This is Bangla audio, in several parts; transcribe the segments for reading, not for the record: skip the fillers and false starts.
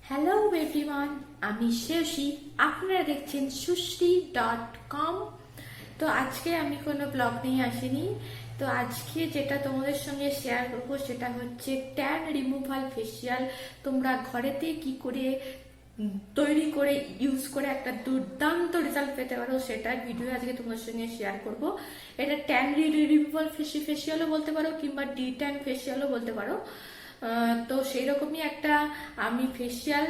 হ্যালো এভরিওয়ান, আমি শেষী, আপনারা দেখছেন sushri.com। তো আজকে আমি কোনো ব্লগ নিয়ে আসিনি। তো আজকে যেটা তোমাদের সঙ্গে শেয়ার করবো সেটা হচ্ছে ট্যান রিমুভাল ফেসিয়াল। তোমরা ঘরেতে কি করে তৈরি করে ইউজ করে একটা দুর্দান্ত রেজাল্ট পেতে পারো সেটার ভিডিও আজকে তোমাদের সঙ্গে শেয়ার করব। এটা ট্যান রিমুভাল ফেসিয়ালও বলতে পারো কিংবা ডি ট্যান ফেসিয়ালও বলতে পারো। তো সেই রকমই একটা আমি ফেসিয়াল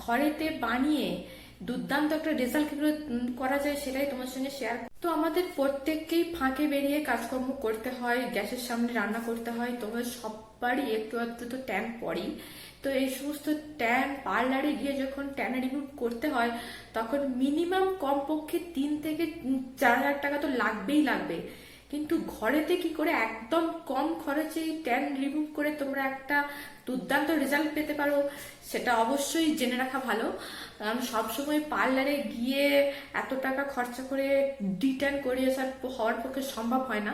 ঘরেতে বানিয়ে দুর্দান্ত একটা রেজাল্ট কিভাবে করা যায় সেটাই তোমার সঙ্গে শেয়ার। তো আমাদের প্রত্যেককেই ফাঁকে বেরিয়ে কাজকর্ম করতে হয়, গ্যাসের সামনে রান্না করতে হয়, তোমাদের সবারই একটু আধটু তো ট্যান পড়েই। তো এই সমস্ত ট্যান পার্লারে গিয়ে যখন ট্যান রিমুভ করতে হয় তখন মিনিমাম কমপক্ষে 3 থেকে 4 হাজার টাকা তো লাগবেই লাগবে। কিন্তু ঘরেতে কি করে একদম কম খরচে ট্যান রিমুভ করে তোমরা একটা দুর্দান্ত রেজাল্ট পেতে পারো সেটা অবশ্যই জেনে রাখা ভালো। কারণ সবসময় পার্লারে গিয়ে এত টাকা খরচা করে ডিট্যান করিয়ে হওয়ার পক্ষে সম্ভব হয় না।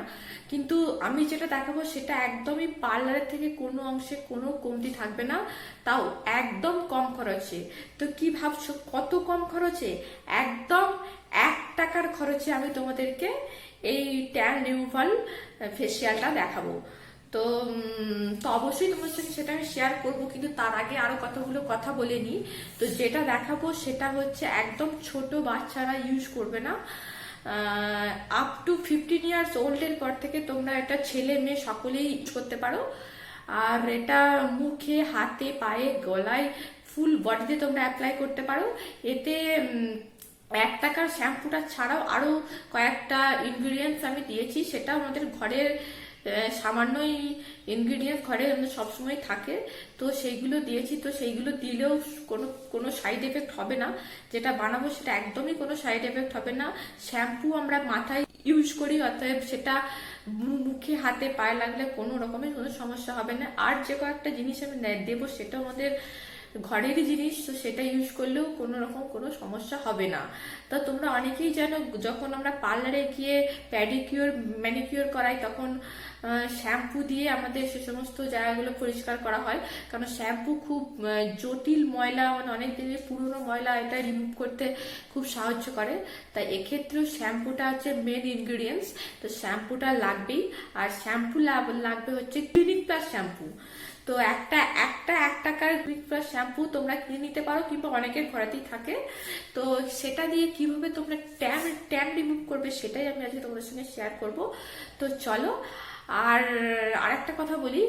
কিন্তু আমি যেটা দেখাবো সেটা একদমই পার্লারের থেকে কোনো অংশে কোনো কমতি থাকবে না, তাও একদম কম খরচে। তো কি ভাবছো কত কম খরচে? একদম 1 টাকার খরচে আমি তোমাদেরকে এই ট্যান রিমুভাল ফেসিয়ালটা দেখাবো। তো অবশ্যই তোমার সাথে সেটা আমি শেয়ার করবো, কিন্তু তার আগে আরো কতগুলো কথা বলে নিই। তো যেটা দেখাবো সেটা হচ্ছে একদম ছোট বাচ্চারা ইউজ করবে না, আপ টু 15 ইয়ার্স ওল্ডের পর থেকে তোমরা এটা ছেলে মেয়ে সকলেই ইউজ করতে পারো। আর এটা মুখে, হাতে, পায়ে, গলায়, ফুল বডিতে তোমরা অ্যাপ্লাই করতে পারো। এতে 1 টাকার শ্যাম্পুটা ছাড়াও আরো কয়েকটা ইনগ্রিডিয়েন্টস আমি দিয়েছি, সেটা আমাদের ঘরের সামান্যই ইনগ্রিডিয়েন্টস ঘরে আমাদের সবসময় থাকে, তো সেইগুলো দিয়েছি। তো সেইগুলো দিলেও কোনো সাইড এফেক্ট হবে না। যেটা বানাবো সেটা একদমই কোনো সাইড এফেক্ট হবে না। শ্যাম্পু আমরা মাথায় ইউজ করি, অতএব সেটা মুখে, হাতে, পায়ে লাগলে কোনো রকমের কোনো সমস্যা হবে না। আর যে কয়েকটা জিনিস আমি দেবো সেটা আমাদের ঘরেরই জিনিস, তো সেটা ইউজ করলেও কোনো রকম কোনো সমস্যা হবে না। তো তোমরা অনেকেই জানো যখন আমরা পার্লারে গিয়ে প্যাডিকিউর ম্যানিকিউর করাই তখন শ্যাম্পু দিয়ে আমাদের সে সমস্ত জায়গাগুলো পরিষ্কার করা হয়, কারণ শ্যাম্পু খুব জটিল ময়লা, মানে অনেক দিনের পুরনো ময়লা এটা রিমুভ করতে খুব সাহায্য করে। তাই এক্ষেত্রেও শ্যাম্পুটা হচ্ছে মেন ইনগ্রিডিয়েন্টস, তো শ্যাম্পুটা লাগবেই। আর শ্যাম্পু লাগবে হচ্ছে ক্লিনিক প্লাস শ্যাম্পু। তো একটা 1 টাকার ক্লিনিক প্লাস শ্যাম্পু তোমরা কিনে নিতে পারো, কিংবা অনেকের ঘরেতেই থাকে। তো সেটা দিয়ে কিভাবে তোমরা ট্যান রিমুভ করবে সেটাই আমি আজকে তোমাদের সঙ্গে শেয়ার করব। তো চলো। আর আরেকটা কথা বলি,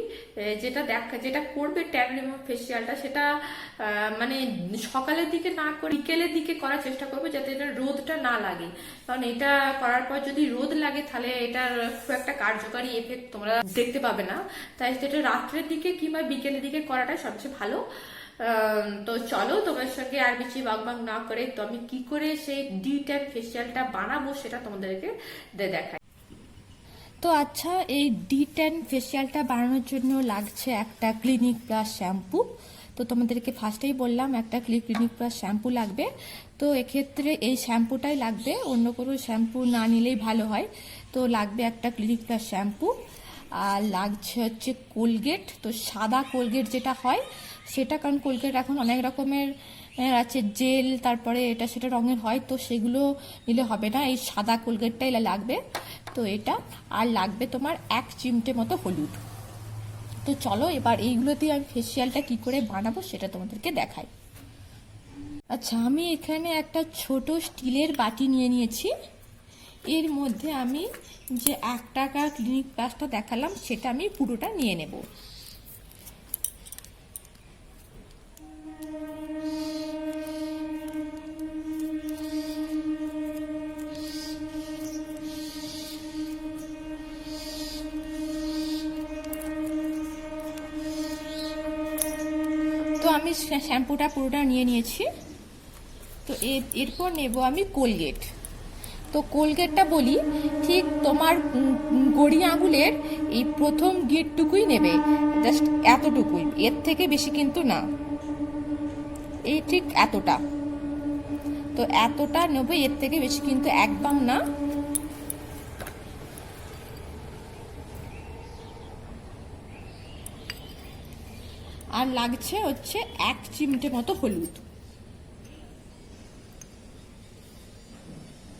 যেটা করবে ট্যান রিমুভ ফেসিয়ালটা সেটা মানে সকালের দিকে না করে বিকেলের দিকে করার চেষ্টা করবে, যাতে এটা রোদটা না লাগে। কারণ এটা করার পর যদি রোদ লাগে তাহলে এটার খুব একটা কার্যকারী এফেক্ট তোমরা দেখতে পাবে না। তাই সেটা রাত্রের দিকে কিংবা বিকেলের দিকে করাটা সবচেয়ে ভালো। তো চলো, তোমার সঙ্গে আর বেশি বাগবাগ না করে তো আমি কি করে সেই ডি ট্যান ফেসিয়ালটা বানাবো সেটা তোমাদেরকে দেখাই। তো আচ্ছা, এই ডি ট্যান ফেসিয়ালটা বানানোর জন্য লাগছে একটা ক্লিনিক প্লাস শ্যাম্পু। তো তোমাদেরকে ফার্স্টেই বললাম একটা ক্লিনিক প্লাস শ্যাম্পু লাগবে। তো এক্ষেত্রে এই শ্যাম্পুটাই লাগবে, অন্য কোনো শ্যাম্পু না নিলেই ভালো হয়। তো লাগবে একটা ক্লিনিক প্লাস শ্যাম্পু, আর লাগছে হচ্ছে কোলগেট। তো সাদা কোলগেট যেটা হয় সেটা, কারণ কোলগেট এখন অনেক রকমের আছে, জেল, তারপরে এটা সেটা রঙের হয়, তো সেগুলো নিলে হবে না, এই সাদা কোলগেটটাই লাগবে। তো এটা আর লাগবে তোমার 1 চিমটে মতো হলুদ। তো চলো এবার এইগুলো দিয়ে আমি ফেসিয়ালটা কি করে বানাবো সেটা তোমাদেরকে দেখাই। আচ্ছা, আমি এখানে একটা ছোট স্টিলের বাটি নিয়ে নিয়েছি। এর মধ্যে আমি যে 1 টাকার ক্লিনিক প্লাসটা দেখালাম সেটা আমি পুরোটা নিয়ে নেব। তো আমি শ্যাম্পুটা পুরোটা নিয়ে নিয়েছি। তো এরপর নেব আমি কোলগেট। তো কোলগেটটা বলি ঠিক তোমার গড়ি আঙুলের এই প্রথম গিটটুকুই নেবে, জাস্ট এতটুকুই, এর থেকে বেশি কিন্তু না, এই ঠিক এতটা। তো এতটা নেবে, এর থেকে বেশি কিন্তু একদম না। আর লাগছে হচ্ছে 1 চিমটে মতো হলুদ,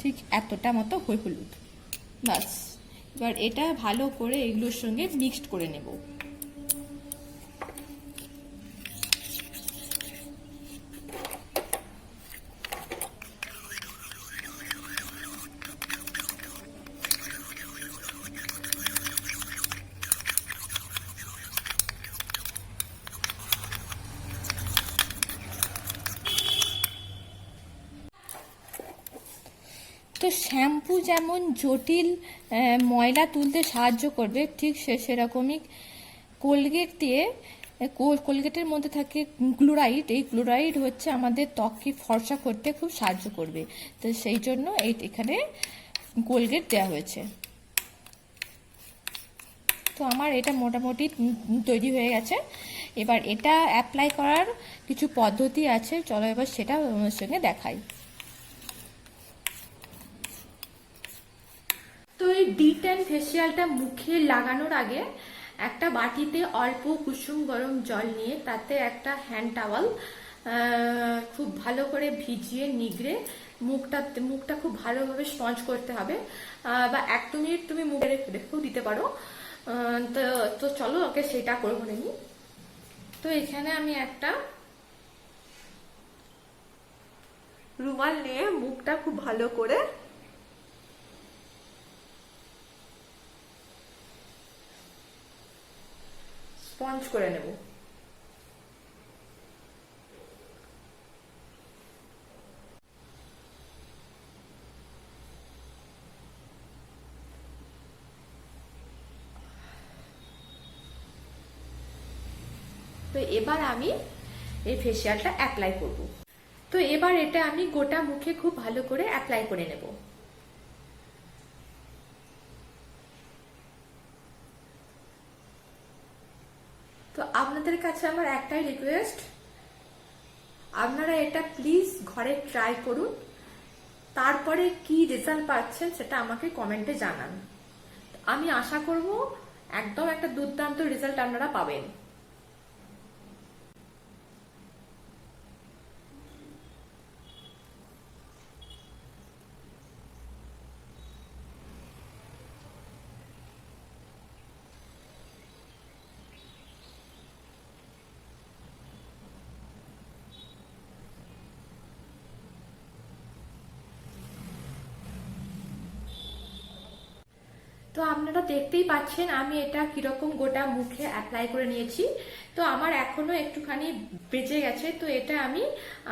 ঠিক এতটা মতো হলুদ, বাস। এবার এটা ভালো করে এগুলোর সঙ্গে মিক্সড করে নেব। তো শ্যাম্পু যেমন জটিল ময়লা তুলতে সাহায্য করবে, ঠিক সেরকমই কোলগেট দিয়ে, কোলগেটের মধ্যে থাকে ক্লোরাইড, এই ক্লোরাইড হচ্ছে আমাদের ত্বককে ফর্সা করতে খুব সাহায্য করবে। তো সেই জন্য এখানে কোলগেট দেওয়া হয়েছে। তো আমার এটা মোটামুটি তৈরি হয়ে গেছে। এবার এটা অ্যাপ্লাই করার কিছু পদ্ধতি আছে, চলো এবার সেটা ওনার সঙ্গে দেখাই। তো এই D10 ফেসিয়ালটা মুখে লাগানোর আগে একটা বাটিতে অল্প কুসুম গরম জল নিয়ে তাতে একটা হ্যান্ড টাওয়াল খুব ভালো করে ভিজিয়ে নিগড়ে মুখটা খুব ভালোভাবে স্পঞ্জ করতে হবে, বা 1-2 মিনিট তুমি মুখে রেখেও দিতে পারো। তো চলো ওকে সেটা করবো নি। তো এখানে আমি একটা রুমাল নিয়ে মুখটা খুব ভালো করে স্পঞ্জ করে নেব। তো এবার আমি এই ফেসিয়ালটা অ্যাপ্লাই করব। তো এবার এটা আমি গোটা মুখে খুব ভালো করে অ্যাপ্লাই করে নেব। তো আপনাদের কাছে আমার একটাই রিকোয়েস্ট, আপনারা এটা প্লিজ ঘরে ট্রাই করুন, তারপরে কি রেজাল্ট পাচ্ছেন সেটা আমাকে কমেন্টে জানান। আমি আশা করব একদম একটা দুর্দান্ত রেজাল্ট আপনারা পাবেন। তো আপনারা দেখতেই পাচ্ছেন আমি এটা কিরকম গোটা মুখে অ্যাপ্লাই করে নিয়েছি। তো আমার এখনো একটুখানি বেঁচে গেছে, তো এটা আমি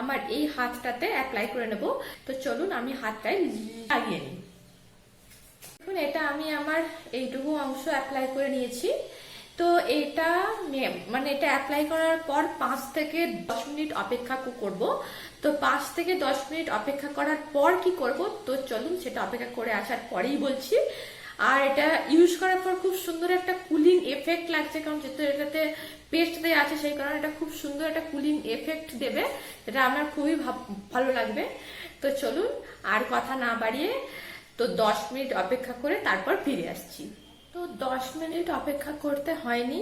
আমার এই হাতটাতে অ্যাপ্লাই করে নেব। তো চলুন আমি হাতটায় লাগিয়ে নিই। দেখুন এটা আমি আমার এইটুকু অংশ অ্যাপ্লাই করে নিয়েছি। তো এটা মানে এটা অ্যাপ্লাই করার পর 5 থেকে 10 মিনিট অপেক্ষা করব। তো 5 থেকে 10 মিনিট অপেক্ষা করার পর কি করব, তো চলুন সেটা অপেক্ষা করে আসার পরেই বলছি। আর এটা ইউজ করার পর খুব সুন্দর একটা কুলিং এফেক্ট লাগছে, কারণ যেহেতু এটাতে পেস্ট দেওয়া আছে সেই কারণে এটা খুব সুন্দর একটা কুলিং এফেক্ট দেবে, এটা আমার খুবই ভালো লাগবে। তো চলুন আর কথা না বাড়িয়ে তো 10 মিনিট অপেক্ষা করে তারপর ফিরে আসছি। তো 10 মিনিট অপেক্ষা করতে হয়নি,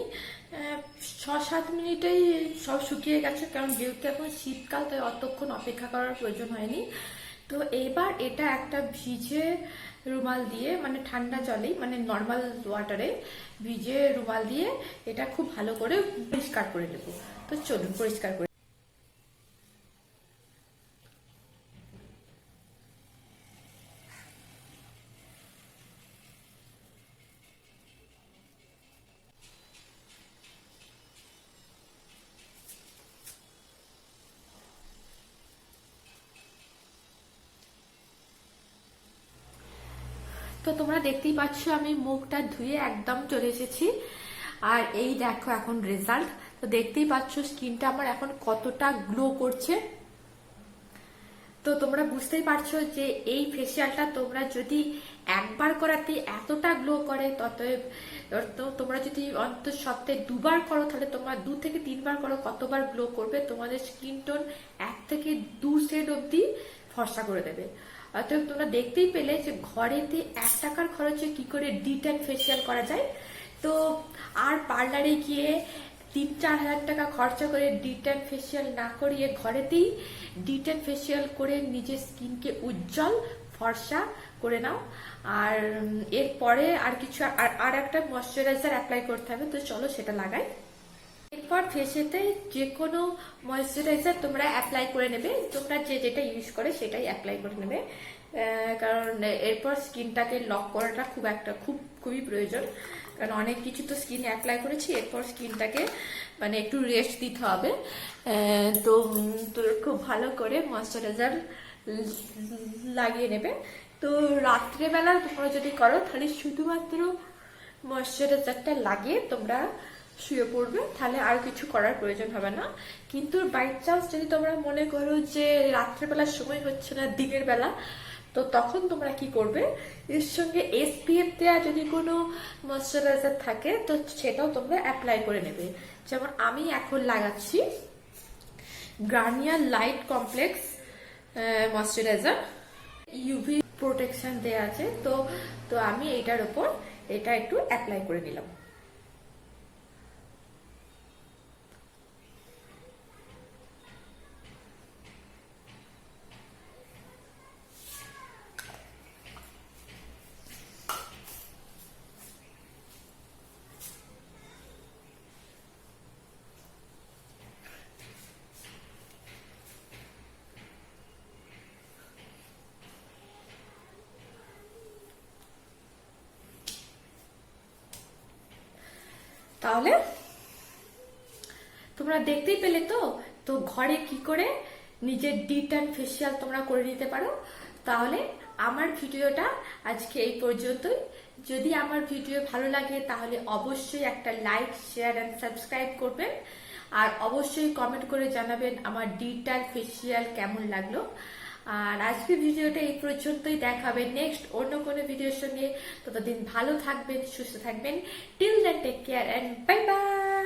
6-7 মিনিটেই সব শুকিয়ে গেছে, কারণ যেহেতু এখন শীতকাল তাই অতক্ষণ অপেক্ষা করার প্রয়োজন হয়নি। তো এবার এটা একটা ভিজে রুমাল দিয়ে, মানে ঠান্ডা জলেই, মানে নর্মাল ওয়াটারে ভিজে রুমাল দিয়ে এটা খুব ভালো করে পরিষ্কার করে নেব। তো চলুন পরিষ্কার করে। তো তোমরা দেখতেই পাচ্ছ আমি মুখটা ধুয়ে একদম চলে এসেছি, আর এই দেখো এখন রেজাল্ট। তো দেখতেই পাচ্ছ স্কিনটা আমার এখন কতটা গ্লো করছে। তো তোমরা বুঝতেই পারছো যে এই ফেসিয়ালটা তোমরা যদি একবার করাতে এতটা গ্লো করে, তো তোমরা যদি অন্তত সপ্তাহে 2 বার করো, তাহলে তোমরা 2 থেকে 3 বার করো, কতবার গ্লো করবে। তোমাদের স্কিন টোন 1 থেকে 2 শেড অব্দি ফর্সা করে দেবে। অতএব তোমরা দেখতেই পেলে যে ঘরেতে 1 টাকার খরচে কি করে D10 ফেসিয়াল করা যায়। তো আর পার্লারে গিয়ে 3-4 হাজার টাকা খরচা করে ডিটেন ফেসিয়াল না করিয়ে ঘরেতেই ডিটেন ফেসিয়াল করে নিজের স্কিনকে উজ্জ্বল ফর্সা করে নাও। আর এরপরে আর কিছু আর একটা ময়শ্চারাইজার অ্যাপ্লাই করতে হবে, তো চলো সেটা লাগাই। এরপর ফেসেতে যে কোনো ময়শ্চারাইজার তোমরা অ্যাপ্লাই করে নেবে, তোমরা যে যেটা ইউজ করে সেটাই অ্যাপ্লাই করে নেবে, কারণ এরপর স্কিনটাকে লক করাটা খুবই প্রয়োজন, কারণ অনেক কিছু তো স্কিন অ্যাপ্লাই করেছি, এরপর স্কিনটাকে মানে একটু রেস্ট দিতে হবে। তো খুব ভালো করে ময়শ্চারাইজার লাগিয়ে নেবে। তো রাত্রেবেলা তোমরা যদি করো তাহলে শুধুমাত্র ময়শ্চারাইজারটা লাগিয়ে তোমরা শুয়ে পড়বে, তাহলে আর কিছু করার প্রয়োজন হবে না। কিন্তু বাই চান্স যদি তোমরা মনে করো যে রাত্রেবেলার সময় হচ্ছে না, দিনের বেলা, তো তখন তোমরা কি করবে, এর সঙ্গে SPF দেওয়া যদি কোনো ময়শ্চারাইজার থাকে তো সেটাও তোমরা অ্যাপ্লাই করে নেবে। যেমন আমি এখন লাগাচ্ছি Garnier light complex moisturiser, UV protection দেওয়া আছে, তো আমি এটার উপর এটা একটু অ্যাপ্লাই করে নিলাম। তাহলে তোমরা দেখতেই পেলে তো ঘরে কি করে নিজের ডিটেন ফেসিয়াল তোমরা করে নিতে পারো। তাহলে আমার ভিডিওটা আজকে এই পর্যন্তই। যদি আমার ভিডিও ভালো লাগে তাহলে অবশ্যই একটা লাইক, শেয়ার এন্ড সাবস্ক্রাইব করবেন, আর অবশ্যই কমেন্ট করে জানাবেন আমার ডিটেন ফেসিয়াল কেমন লাগলো। আর আজকের ভিডিওটা এই পর্যন্তই, দেখাবে নেক্সট অন্য কোনো ভিডিওর সঙ্গে। ততদিন ভালো থাকবেন, সুস্থ থাকবেন। Till then take care and bye by.